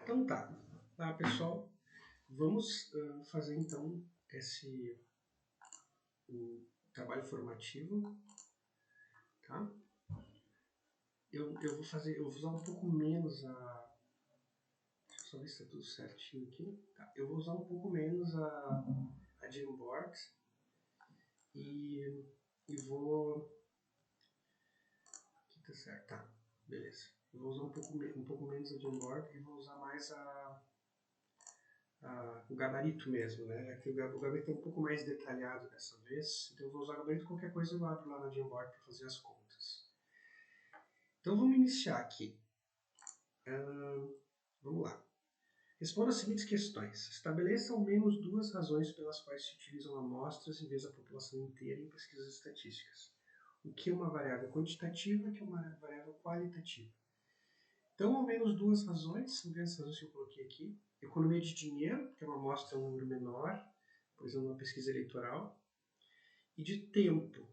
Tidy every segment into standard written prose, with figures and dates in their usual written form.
Então tá pessoal, vamos fazer então o trabalho formativo, tá? Eu vou usar um pouco menos a... Deixa eu só ver se está tudo certinho aqui. Tá, eu vou usar um pouco menos a Jamboard e vou... Aqui tá certo, tá, beleza. Eu vou usar um pouco menos a Jamboard e vou usar mais o gabarito mesmo, né? Já que o gabarito é um pouco mais detalhado dessa vez, então eu vou usar o gabarito, qualquer coisa eu abro lá na Jamboard para fazer as contas. Então vamos iniciar aqui. Vamos lá. Responda as seguintes questões. Estabeleça ao menos 2 razões pelas quais se utilizam amostras em vez da população inteira em pesquisas estatísticas. O que é uma variável quantitativa e o que é uma variável qualitativa. Então, ao menos 2 razões, são as razões que eu coloquei aqui. Economia de dinheiro, porque uma amostra é um número menor, pois é uma pesquisa eleitoral. E de tempo,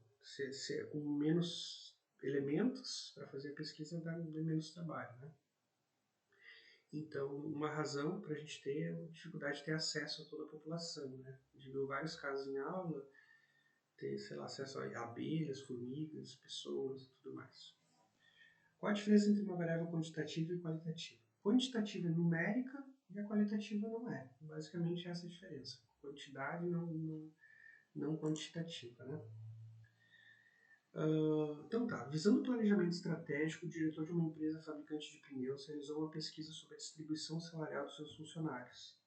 com menos elementos para fazer a pesquisa dá menos trabalho, né? Então, uma razão para a gente ter a dificuldade de ter acesso a toda a população, né? A gente viu vários casos em aula, ter, sei lá, acesso a abelhas, formigas, pessoas e tudo mais. Qual a diferença entre uma variável quantitativa e qualitativa? Quantitativa é numérica e a qualitativa não é. Basicamente essa é a diferença. Quantidade não quantitativa, né? Então tá, visando o planejamento estratégico, o diretor de uma empresa fabricante de pneus realizou uma pesquisa sobre a distribuição salarial dos seus funcionários.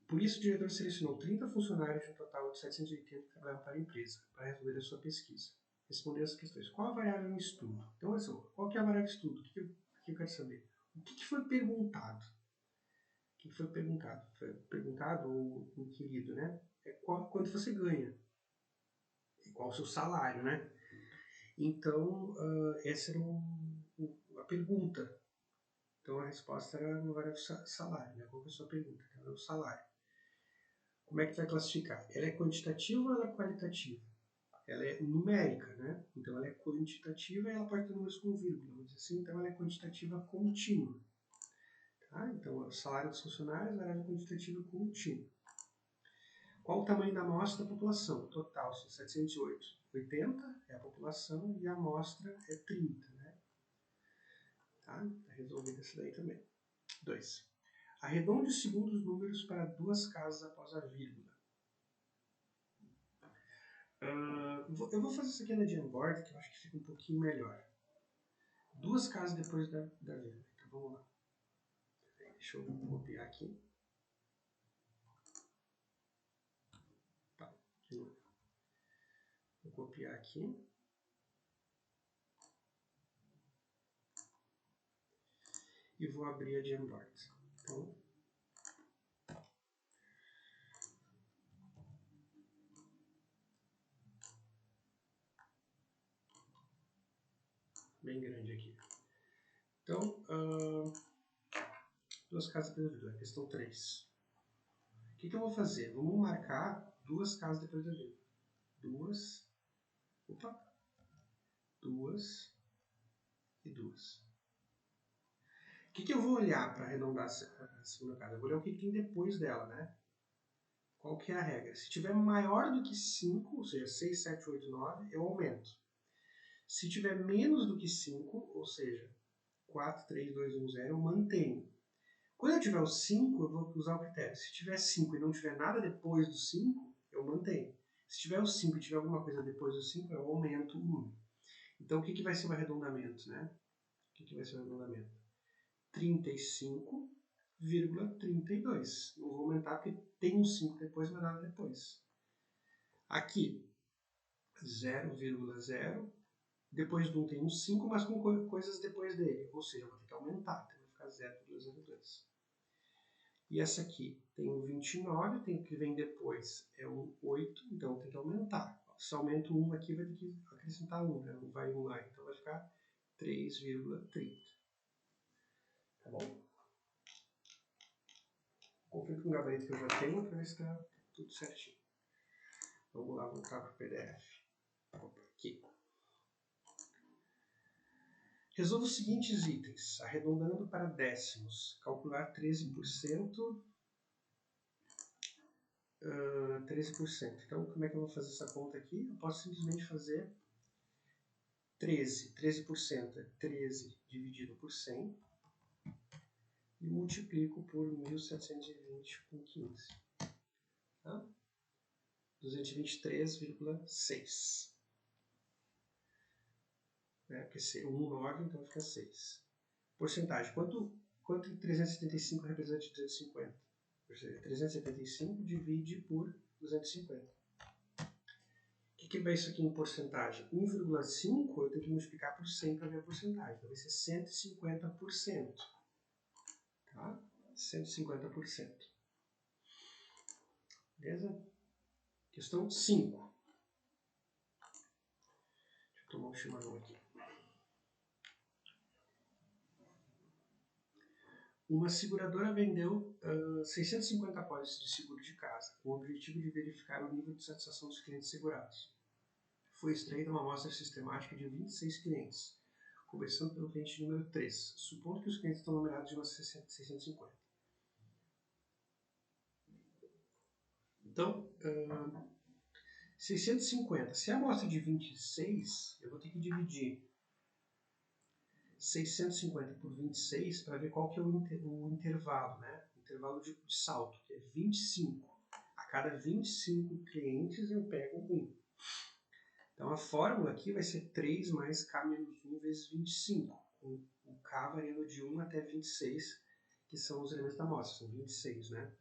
Por isso, o diretor selecionou 30 funcionários de um total de 780 que trabalhavam para a empresa, para resolver a sua pesquisa. Responder as questões. Qual a variável no estudo? Então, assim, qual que é a variável de estudo? O que eu quero saber? O que foi perguntado? O que foi perguntado? Foi perguntado ou inquirido, né? É quanto você ganha. E qual o seu salário, né? Então, essa era a pergunta. Então, a resposta era uma variável salário, né? Qual que é a sua pergunta? Então, era o salário. Como é que vai classificar? Ela é quantitativa ou ela é qualitativa? Ela é numérica, né? Então, ela é quantitativa e ela pode ter números com vírgula, vamos dizer assim. Então, ela é quantitativa contínua. Tá? Então, o salário dos funcionários, variável quantitativa contínua. Qual o tamanho da amostra da população? Total, são 780 é a população e a amostra é 30. Né? Tá resolvida essa daí também. 2. Arredonde os segundos números para 2 casas após a vírgula. Eu vou fazer isso aqui na Jamboard, que eu acho que fica um pouquinho melhor. 2 casas depois da vírgula. Então vamos lá. Deixa eu copiar aqui. Tá, de novo. Vou copiar aqui. E vou abrir a Jamboard. Então, bem grande aqui. Então, 2 casas depois da vírgula. Questão 3. O que eu vou fazer? Vamos marcar 2 casas depois da vírgula. 2 e 2. O que eu vou olhar para arredondar a segunda casa? Eu vou olhar o que tem depois dela, né? Qual que é a regra? Se tiver maior do que 5, ou seja, 6, 7, 8, 9, eu aumento. Se tiver menos do que 5, ou seja, 4, 3, 2, 1, 0, eu mantenho. Quando eu tiver o 5, eu vou usar o critério. Se tiver 5 e não tiver nada depois do 5, eu mantenho. Se tiver o 5 e tiver alguma coisa depois do 5, eu aumento o número. Então, o que vai ser o arredondamento, né? O que vai ser o arredondamento? 35,32. Não vou aumentar porque tem um 5 depois, mas nada depois. Aqui, 0,0. Depois do 1 tem um 5, mas com coisas depois dele. Ou seja, eu vou ter que aumentar. Então vai ficar 0,02. E essa aqui tem um 29, tem o que vem depois é um 8, então tem que aumentar. Se aumenta um aqui, vai ter que acrescentar 1, né? Não vai 1 lá, então vai ficar 3,30. Tá bom? Confio com o gabarito que eu já tenho para ver se está tudo certinho. Vamos lá, voltar para o PDF. Aqui. Resolva os seguintes itens, arredondando para décimos. Calcular 13%. 13%. Então, como é que eu vou fazer essa conta aqui? Eu posso simplesmente fazer 13. 13% é 13 dividido por 100 e multiplico por 1.720 com 15. Tá? 223,6. Porque é 1,9, então fica 6. Porcentagem. Quanto 375 representa de 250? Ou seja, 375 divide por 250. O que vai isso aqui em porcentagem? 1,5 eu tenho que multiplicar por 100 para ver a porcentagem. Então vai ser 150%. Tá? 150%. Beleza? Questão 5. Deixa eu tomar um chimarrão aqui. Uma seguradora vendeu 650 apólices de seguro de casa, com o objetivo de verificar o nível de satisfação dos clientes segurados. Foi extraída uma amostra sistemática de 26 clientes, começando pelo cliente número 3, supondo que os clientes estão numerados de umas 650. Então, 650. Se a amostra é de 26, eu vou ter que dividir 650 por 26 para ver qual que é o intervalo, né? O intervalo de salto, que é 25. A cada 25 clientes eu pego 1. Então a fórmula aqui vai ser 3 mais K menos 1 vezes 25, com o K variando de 1 até 26, que são os elementos da amostra, são 26, né?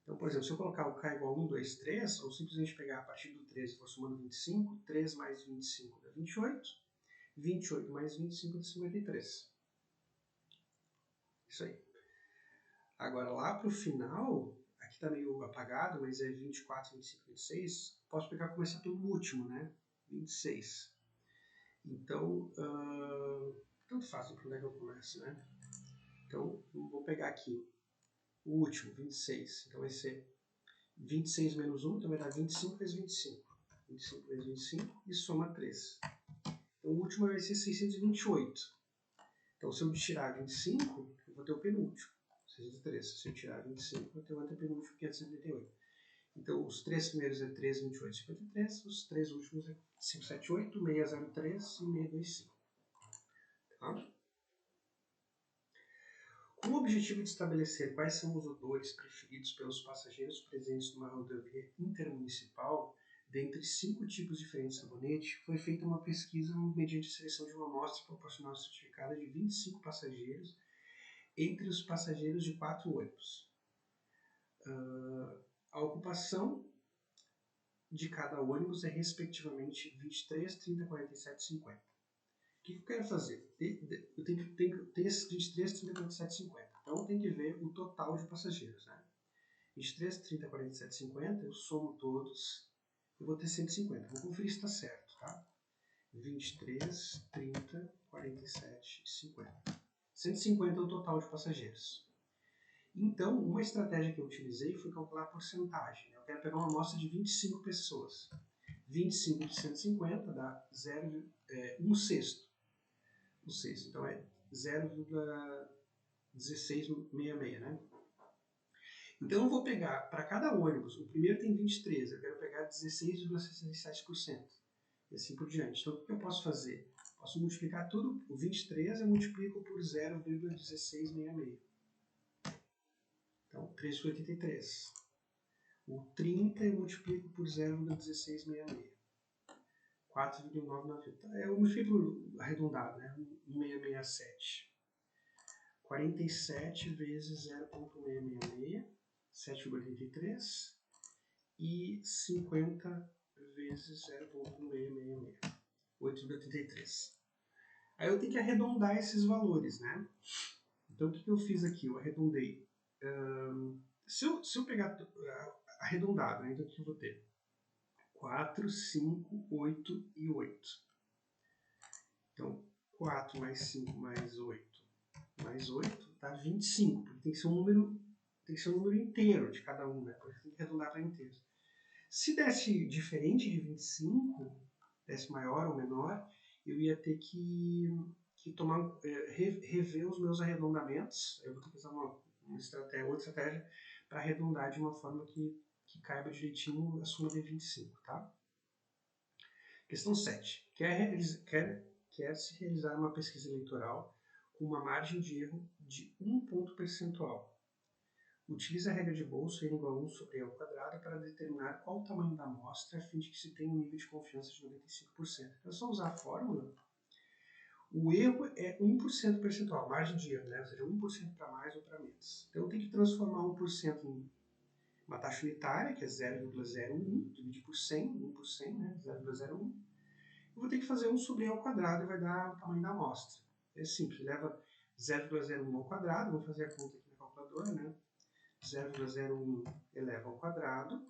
Então, por exemplo, se eu colocar o K igual a 1, 2, 3, ou simplesmente pegar a partir do 13 e for somando 25, 3 mais 25 dá 28, 28 mais 25 dá 53. Isso aí. Agora, lá para o final, aqui está meio apagado, mas é 24, 25, 26, posso pegar e começar pelo último, né? 26. Então, tanto faz para onde é que eu começo, né? Então, vou pegar aqui o último, 26. Então vai ser 26 menos 1, então vai dar 25 vezes 25. 25 vezes 25 e soma 3. Então o último vai ser 628. Então se eu tirar 25, eu vou ter o penúltimo, 603. Se eu tirar 25, eu vou ter o antepenúltimo, 578. Então os três primeiros é 3, 28, 53. Os três últimos é 578, 603 e 625. Tá? Com o objetivo de estabelecer quais são os odores preferidos pelos passageiros presentes numa rodovia intermunicipal, dentre 5 tipos diferentes de sabonete, foi feita uma pesquisa mediante a seleção de uma amostra proporcional certificada de 25 passageiros entre os passageiros de 4 ônibus. A ocupação de cada ônibus é respectivamente 23, 30, 47 e 50. O que eu quero fazer? Eu tenho que ter esses 23, 30, 47 e 50. Então eu tenho que ver o total de passageiros, né? 23, 30, 47, 50, eu somo todos, eu vou ter 150. Vou conferir se está certo, tá? 23, 30, 47 e 50. 150 é o total de passageiros. Então, uma estratégia que eu utilizei foi calcular a porcentagem. Eu quero pegar uma amostra de 25 pessoas. 25 de 150 dá 1 sexto. O sexto, então é 0,1666, né? Então eu vou pegar, para cada ônibus, o primeiro tem 23, eu quero pegar 16,67%. E assim por diante. Então o que eu posso fazer? Posso multiplicar tudo, o 23 eu multiplico por 0,1666. Então 3,83. O 30 eu multiplico por 0,1666. 4,990. Eu multiplico por arredondado, né? 1,667. 47 vezes 0,666. 7,83 e 50 vezes 0,1666, 8,33. Aí eu tenho que arredondar esses valores, né? Então o que eu fiz aqui? Eu arredondei. Se eu pegar arredondado, né? Então o que eu vou ter? 4, 5, 8 e 8. Então 4 mais 5 mais 8 mais 8 dá 25, porque tem que ser um número inteiro de cada um, né? Porque tem que arredondar para inteiros. Se desse diferente de 25, desse maior ou menor, eu ia ter que rever os meus arredondamentos. Eu vou ter que usar outra estratégia para arredondar de uma forma que caiba direitinho a súmula de 25, tá? Questão 7. Quer-se realizar uma pesquisa eleitoral com uma margem de erro de 1 ponto percentual. Utilize a regra de Boltzmann N igual a 1 sobre E ao quadrado para determinar qual o tamanho da amostra a fim de que se tenha um nível de confiança de 95%. É só usar a fórmula. O erro é 1% percentual, margem de erro, né? Ou seja, 1% para mais ou para menos. Então eu tenho que transformar 1% em uma taxa unitária, que é 0,01, dividir por 100, 1 por 100, né? 0,01. Eu vou ter que fazer 1 sobre E ao quadrado e vai dar o tamanho da amostra. É simples, leva 0,01 ao quadrado, vou fazer a conta aqui na calculadora, né? 0,01 eleva ao quadrado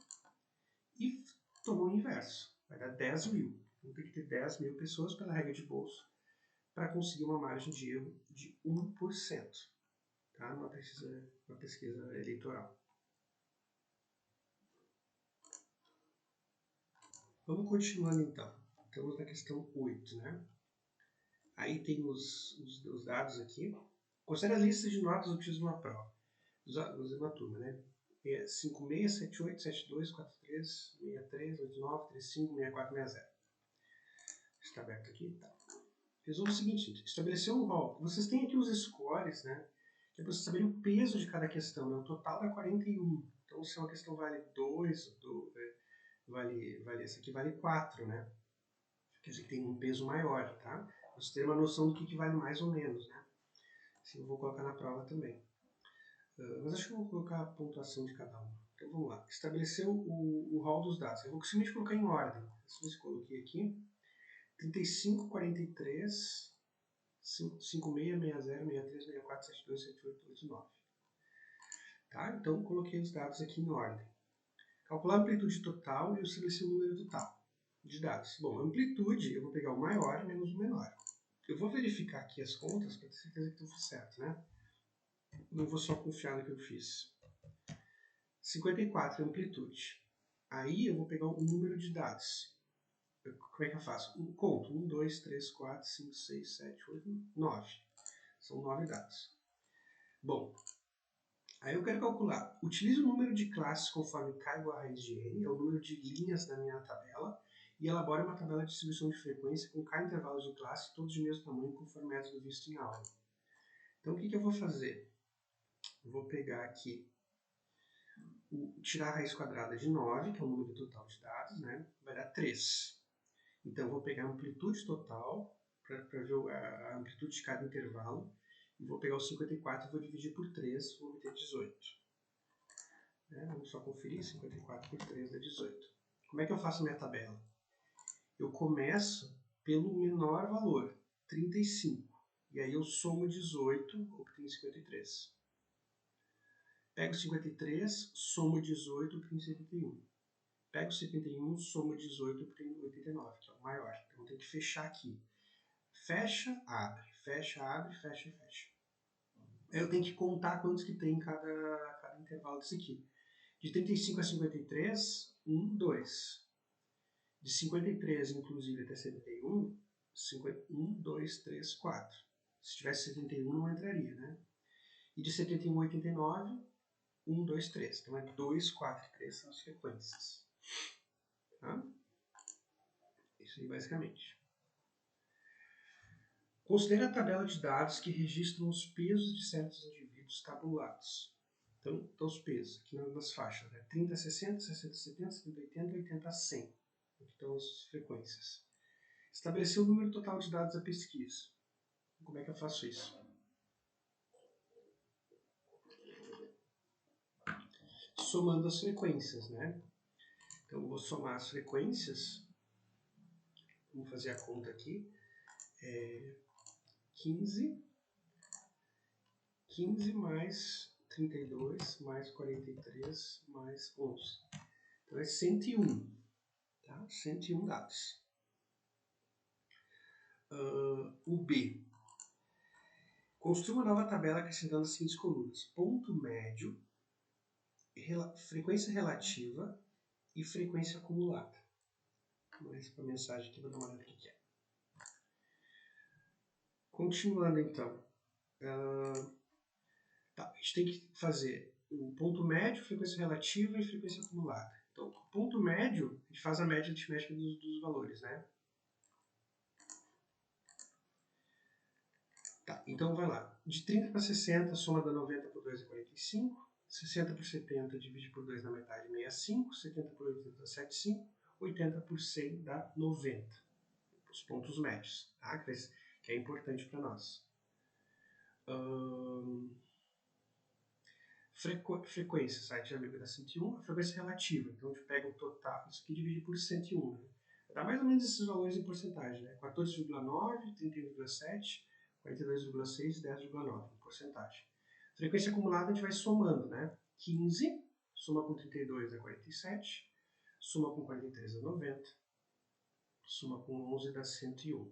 e toma o inverso, vai dar 10.000. Então tem que ter 10.000 pessoas pela regra de Boltzmann para conseguir uma margem de erro de 1%, tá? Numa pesquisa eleitoral. Vamos continuando então. Estamos na questão 8, né? Aí tem os dados aqui. Considere a lista de notas obtidas numa prova. Usando uma turma, né? 56, 78, 72, 43, 63, 89, 35, 64, 60. Está aberto aqui, tá. Resolva o seguinte, estabeleceu o rol. Vocês têm aqui os scores, né? Que é para vocês saberem o peso de cada questão, né? O total dá 41. Então, se uma questão vale 2, essa aqui vale 4, né? Quer dizer que tem um peso maior, tá? Você tem uma noção do que vale mais ou menos, né? Assim eu vou colocar na prova também. Mas acho que eu vou colocar a pontuação de cada um. Então vamos lá. Estabeleceu o rol dos dados. Eu vou simplesmente colocar em ordem. Eu coloquei aqui 35, 43, 56, 60, 63, 64, 72, 78, 89. Tá? Então coloquei os dados aqui em ordem. Calcular a amplitude total e eu estabeleci o número total de dados. Bom, a amplitude eu vou pegar o maior menos o menor. Eu vou verificar aqui as contas para ter certeza que tudo certo, né? Não vou só confiar no que eu fiz. 54 é a amplitude. Aí eu vou pegar o número de dados. Como é que eu faço? Conto. 1, 2, 3, 4, 5, 6, 7, 8, 9. São 9 dados. Bom, aí eu quero calcular. Utilize o número de classes conforme k igual a raiz de n, é o número de linhas da minha tabela, e elabore uma tabela de distribuição de frequência com k intervalos de classe, todos de mesmo tamanho, conforme o método visto em aula. Então o que eu vou fazer? Eu vou pegar aqui, tirar a raiz quadrada de 9, que é o número total de dados, né? Vai dar 3. Então eu vou pegar a amplitude total, para ver a amplitude de cada intervalo, e vou pegar o 54 e vou dividir por 3, vou obter 18. Vamos só conferir, 54 por 3 dá 18. Como é que eu faço a minha tabela? Eu começo pelo menor valor, 35. E aí eu somo 18, obtenho 53. Pego 53, somo 18, obtenho 71. Pego 71, somo 18, obtenho 89, que é o maior. Então tem que fechar aqui. Fecha, abre, fecha, abre, fecha, fecha. Aí eu tenho que contar quantos que tem em cada intervalo desse aqui. De 35 a 53, 1, 2. De 53, inclusive, até 71, 1, 2, 3, 4. Se tivesse 71, não entraria, né? E de 71 a 89, 1, 2, 3. Então é 2, 4 e 3 são as frequências. Tá? Isso aí, basicamente. Considere a tabela de dados que registram os pesos de certos indivíduos tabulados. Então os pesos, aqui nas faixas, né? 30 a 60, 60 a 70, 70 a 80, 80 a 100. Aqui estão as frequências. Estabelecer o número total de dados da pesquisa. Como é que eu faço isso? Somando as frequências, né? Então eu vou somar as frequências. Vamos fazer a conta aqui. 15 mais 32 mais 43 mais 11. Então é 101. Tá? 101 dados. O B. Construa uma nova tabela acrescentando as seguintes colunas. Ponto médio, frequência relativa e frequência acumulada. Vamos para a mensagem aqui, vou dar uma olhada no que é. Continuando então. Tá, a gente tem que fazer o ponto médio, frequência relativa e frequência acumulada. Então, o ponto médio, a gente faz a média aritmética dos valores, né? Tá, então vai lá. De 30 para 60, a soma dá 90 por 2 é 45. 60 por 70, divide por 2 na metade, 65. 70 por 80 dá 75. 80 por 100 dá 90. Os pontos médios, tá? Que é importante para nós. Frequência, site já viu da 101, a frequência relativa. Então a gente pega o total, isso aqui divide por 101. Né? Dá mais ou menos esses valores em porcentagem, né? 14,9, 31,7, 42,6 e 10,9 em porcentagem. Frequência acumulada a gente vai somando, né? 15, soma com 32 dá 47, soma com 43 dá 90, soma com 11 dá 101.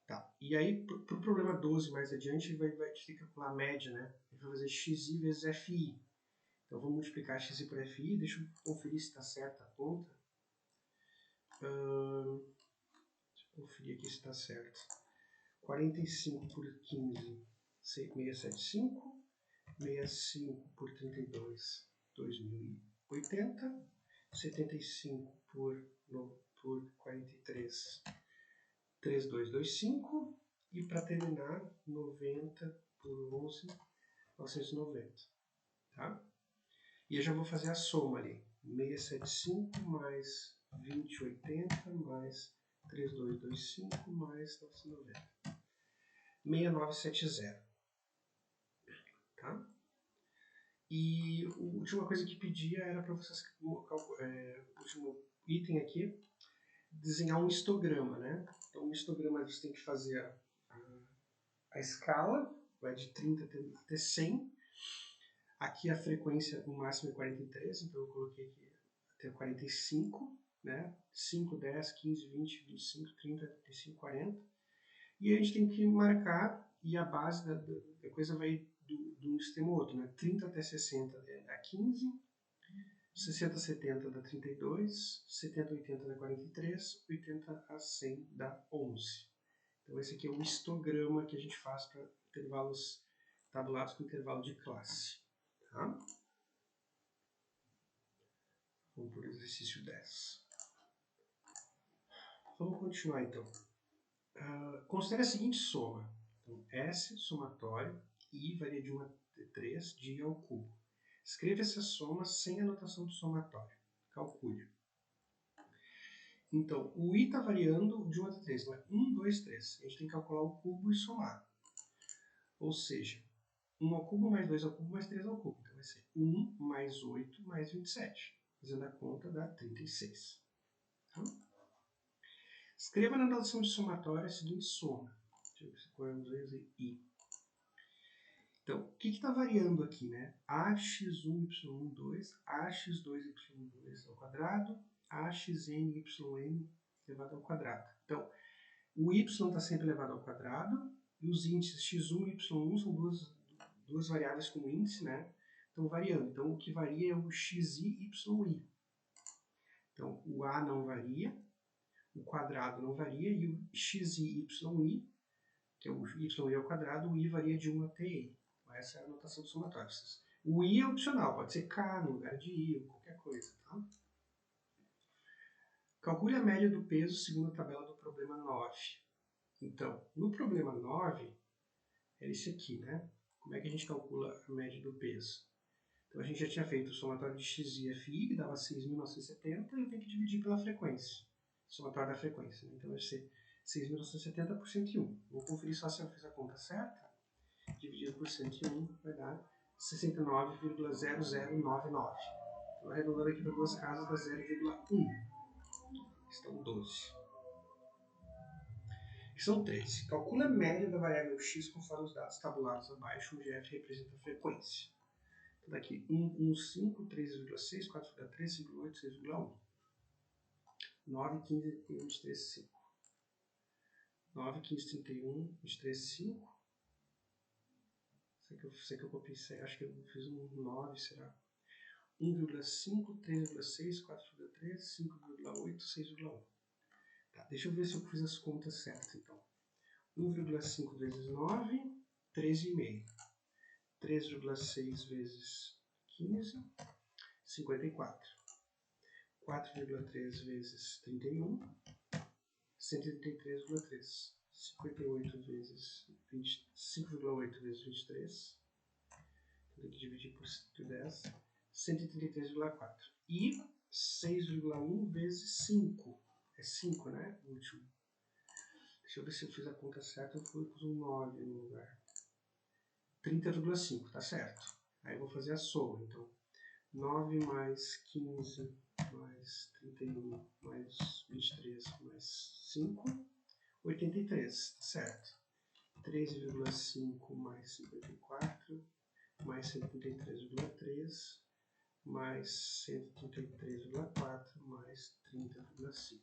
Tá? E aí, para o problema 12 mais adiante, vai ter que calcular a média, né? A gente vai fazer xi vezes fi. Então, vamos multiplicar xi por fi. Deixa eu conferir se está certa a conta. Deixa eu conferir aqui se está certo. 45 por 15, 675. 65 por 32, 2080. 75 por 43, 3225. E para terminar, 90 por 11, 990. Tá? E eu já vou fazer a soma ali. 675 mais 2080 mais 3225 mais 990. 6970. Tá? E a última coisa que pedia era para vocês, o último item aqui, desenhar um histograma, né? Então, um histograma você tem que fazer a escala, vai de 30 até 100. Aqui a frequência, o máximo é 43, então eu coloquei aqui até 45, né? 5, 10, 15, 20, 25, 30, 35, 40. E a gente tem que marcar, e a base da coisa vai de um extremo ao outro, né? 30 até 60 dá 15, 60 a 70 dá 32, 70 a 80 dá 43, 80 a 100 dá 11. Então esse aqui é o histograma que a gente faz para intervalos tabulados com intervalo de classe. Tá? Vamos para o exercício 10. Vamos continuar então. Considere a seguinte soma. Então, S somatório, I varia de 1 a 3, de I ao cubo. Escreva essa soma sem anotação do somatório. Calcule. Então, o I está variando de 1 a 3, não é 1, 2, 3. A gente tem que calcular o cubo e somar. Ou seja, 1 ao cubo mais 2 ao cubo mais 3 ao cubo. Então vai ser 1 mais 8 mais 27. Fazendo a conta dá 36. Tá? Escreva na notação de somatório a seguinte soma. Deixa eu ver se podemos ver I. Então, o que está variando aqui, né? AX1, Y2, AX2, Y2 ao quadrado, AXN, YN elevado ao quadrado. Então, o Y está sempre elevado ao quadrado, e os índices x1 e y1 são duas variáveis com índice, né? Estão variando. Então, o que varia é o xi e yi. Então, o A não varia, o quadrado não varia, e o xi e yi, que é o y ao quadrado, o i varia de 1 até e. Essa é a notação dos somatórios. O i é opcional, pode ser k no lugar de i, ou qualquer coisa. Tá? Calcule a média do peso segundo a tabela do problema 9. Então, no problema 9, é esse aqui, né? Como é que a gente calcula a média do peso? Então, a gente já tinha feito o somatório de x e fi, que dava 6.970, e eu tenho que dividir pela frequência. Somatório da frequência. Né? Então, vai ser 6.970 por 101. Vou conferir só se eu fiz a conta certa. Dividido por 101 vai dar 69,0099. Então, arredondando aqui para duas casas, dá 0,1. Estão 12. Questão 13. Calcula a média da variável x conforme os dados tabulados abaixo, onde f representa a frequência. Então, daqui 1,15, 3,6, 4,3, 5,8, 6,1. 9, 15, 31, 23, 5. 9, 15, 31, 23, 5. Sei que eu copiei, acho que eu fiz um 9, será? 1,5, 3,6, 4,3, 5,8, 6,1. Tá, deixa eu ver se eu fiz as contas certas, então. 1,5 vezes 9, 13,5. 3,6 vezes 15, 54. 4,3 vezes 31, 133,3. 58 vezes 20, 5,8 vezes 23. Tem que dividir por 10. 133,4. E 6,1 vezes 5. É 5, né? O último. Deixa eu ver se eu fiz a conta certa. Eu pus um 9 no lugar. 30,5, tá certo. Aí eu vou fazer a soma. Então, 9 mais 15 mais 31 mais 23 mais 5, 83, tá certo. 13,5 mais 54 mais 133,3 mais 133,4 mais 30,5.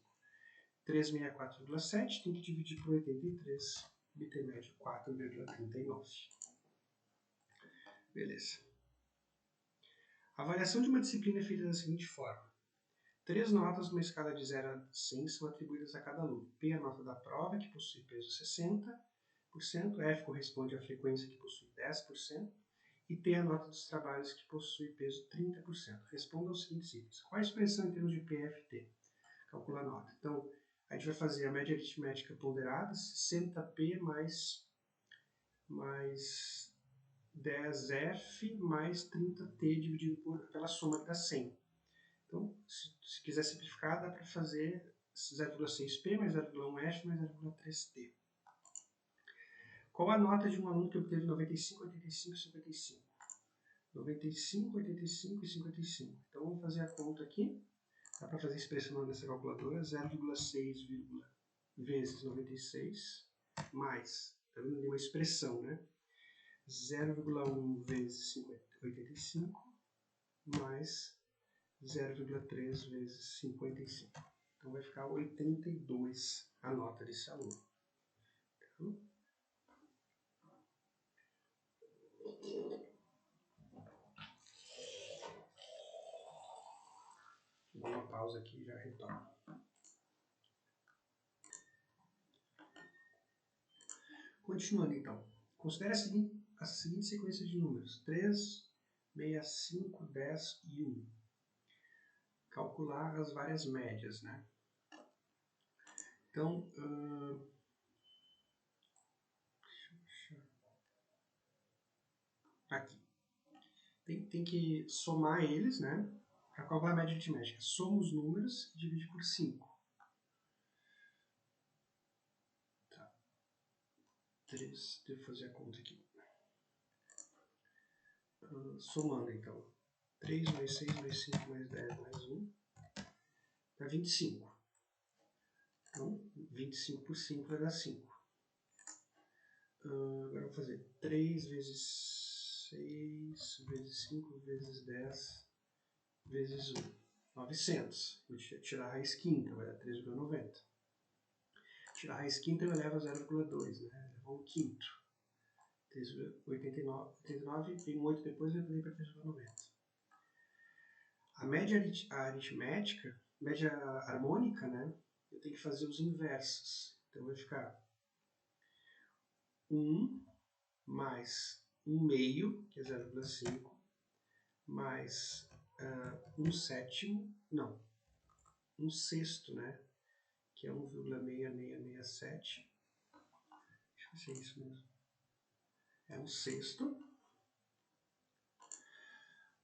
364,7 tem que dividir por 83, obter média 4,39. Beleza. A avaliação de uma disciplina é feita da seguinte forma. 3 notas numa escala de 0 a 100 são atribuídas a cada aluno. P é a nota da prova, que possui peso 60%, F corresponde à frequência, que possui 10%, e T é a nota dos trabalhos, que possui peso 30%. Responda aos seguintes itens. Qual a expressão em termos de PFT? Calcula a nota. Então, a gente vai fazer a média aritmética ponderada, 60P mais 10F mais 30T dividido pela soma que dá 100. Então, se quiser simplificar, dá para fazer 0,6P mais 0,1F mais 0,3T. Qual a nota de um aluno que obteve 95, 85 e 55? 95, 85 e 55. Então, vamos fazer a conta aqui. Dá para fazer a expressão nessa calculadora. 0,6 vezes 96 mais, tá vendo ali uma expressão, né? 0,1 vezes 85 mais 0,3 vezes 55. Então vai ficar 82 a nota desse aluno. Vou dar uma pausa aqui e já retorno. Continuando então. Considere a seguinte sequência de números: 3, 65, 10 e 1. Calcular as várias médias, né? Então, aqui. Tem que somar eles, né? Para calcular a média aritmética. Soma os números e divide por 5. Tá. 3, devo fazer a conta aqui. Somando então. 3 mais 6 mais 5 mais 10 mais 1 dá 25. Então, 25 por 5 vai dar 5. Agora eu vou fazer 3 vezes 6 vezes 5 vezes 10 vezes 1. 900. Vou tirar a raiz quinta, vai dar 3,90. Tirar a raiz quinta eu elevo a 0,2, né? Eleva 1 quinto. 89, tem um 8 depois, eu elevei para 3,90. A média aritmética, média harmônica, né? Eu tenho que fazer os inversos. Então vai ficar 1 mais 1 meio, que é 0,5, mais 1 sétimo, não, 1 sexto, né? Que é 1,6667. Deixa eu ver se é isso mesmo. É 1 sexto,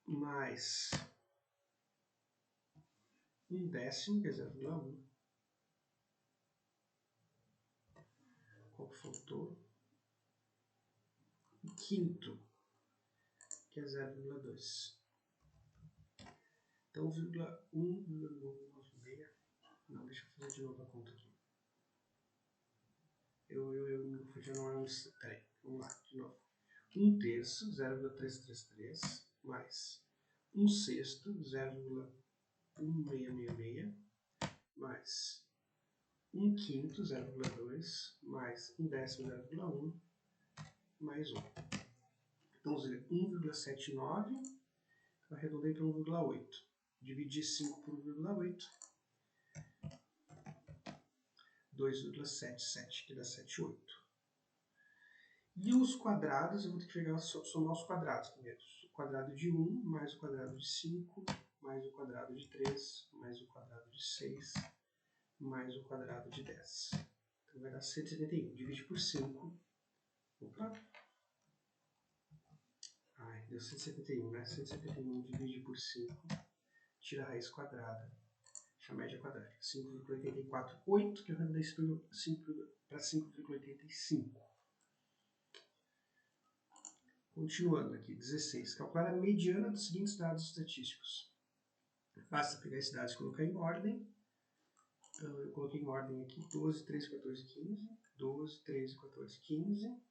mais 1 décimo, que é 0,1. Qual que faltou? Um quinto, que é 0,2. Então, 1,196. Não, deixa eu fazer de novo a conta aqui. Já não é um. Peraí, vamos lá, de novo. 1 terço, 0,333, mais 1 sexto, 0,1666, mais 1 quinto, 0,2, mais 1 décimo, 0,1, mais 1. Então, 1,79. Então, arredondei para 1,8. Dividi 5 por 1,8. 2,77, que dá 7,8. E os quadrados, eu vou ter que somar os quadrados primeiro. O quadrado de 1, mais o quadrado de 5, mais o quadrado de 3, mais o quadrado de 6, mais o quadrado de 10. Então vai dar 171. Divide por 5. Opa! Ai, deu 171, né? 171 divide por 5. Tira a raiz quadrada. A média quadrática. 5,848, que eu arredondei para 5,85. Continuando aqui, 16. Calcular a mediana dos seguintes dados estatísticos. Basta pegar esses dados e colocar em ordem. Então, eu coloquei em ordem aqui 12, 13, 14, 15. 12, 13, 14, 15.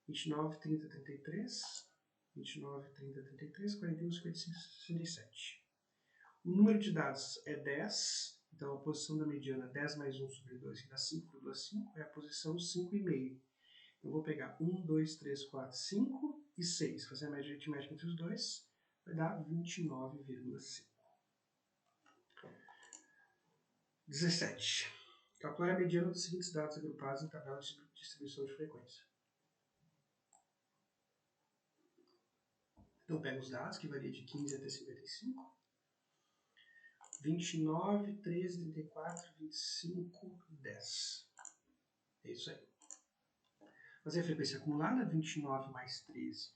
29, 30, 33. 29, 30, 33. 41, 55, 67. O número de dados é 10. Então, a posição da mediana 10 mais 1 sobre 2, que dá 5,5. É a posição 5,5. Eu vou pegar 1, 2, 3, 4, 5 e 6. Fazer a média aritmética entre os dois, vai dar 29,5. 17. Calcular a mediana dos seguintes dados agrupados em tabelas de distribuição de frequência. Então, pego os dados, que varia de 15 até 55. 29, 13, 34, 25, 10. É isso aí. Fazer a frequência acumulada, 29 mais 13,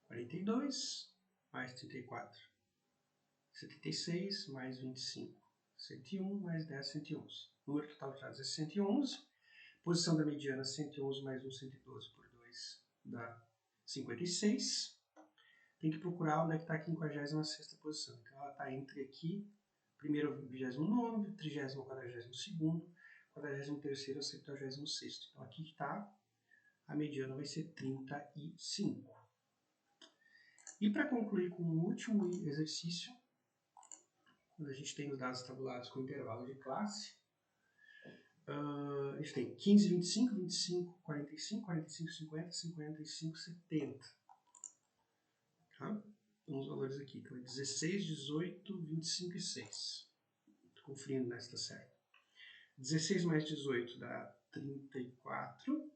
42, mais 34, 76, mais 25, 101, mais 10, 111. O número total de dados é 111. Posição da mediana, 111 mais 1, 112 por 2, dá 56. Tem que procurar onde é que está a 56ª posição. Então, ela está entre aqui, primeiro 29º, 30º, 42º, 43º e 76º. Então, aqui está, a mediana vai ser 35. E para concluir com o último exercício, quando a gente tem os dados tabulados com intervalo de classe, a gente tem 15, 25, 25, 45, 45, 50, 55, 70. Tá? Então, os valores aqui. Então, é 16, 18, 25 e 6. Estou conferindo, né, se está certo. 16 mais 18 dá 34,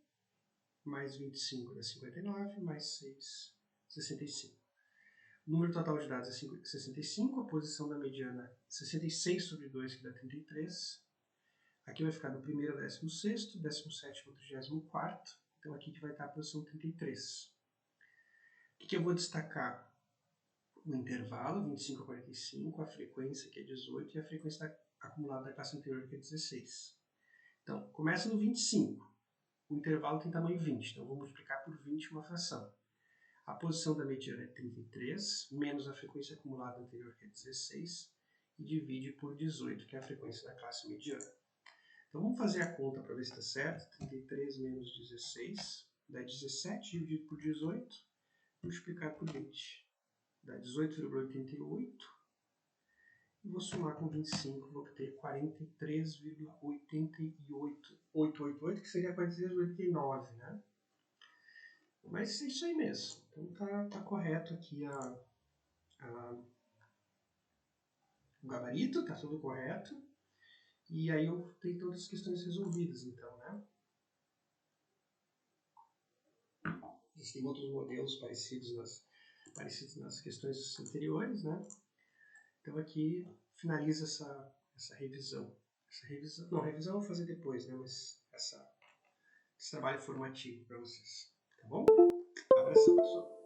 mais 25 dá 59, mais 6, 65. O número total de dados é 65, a posição da mediana 66 sobre 2, que dá 33. Aqui vai ficar do primeiro ao 16º, 17º ao 34º. Então aqui que vai estar a posição 33. O que eu vou destacar? O intervalo, 25 a 45, a frequência, que é 18, e a frequência acumulada da classe anterior, que é 16. Então, começa no 25. O intervalo tem tamanho 20, então eu vou multiplicar por 20 uma fração. A posição da mediana é 33, menos a frequência acumulada anterior, que é 16, e divide por 18, que é a frequência da classe mediana. Então vamos fazer a conta para ver se está certo. 33 menos 16 dá 17, dividido por 18, multiplicado por 20. Dá 18,88. E vou somar com 25, vou obter 43,888, que seria 43,89, né? Mas é isso aí mesmo. Então tá correto aqui o gabarito, tá tudo correto. E aí eu tenho todas as questões resolvidas, então, né? Existem outros modelos parecidos nas questões anteriores, né? Então aqui finaliza essa revisão. Revisão eu vou fazer depois, né? Mas esse trabalho formativo para vocês, tá bom? Abração, pessoal.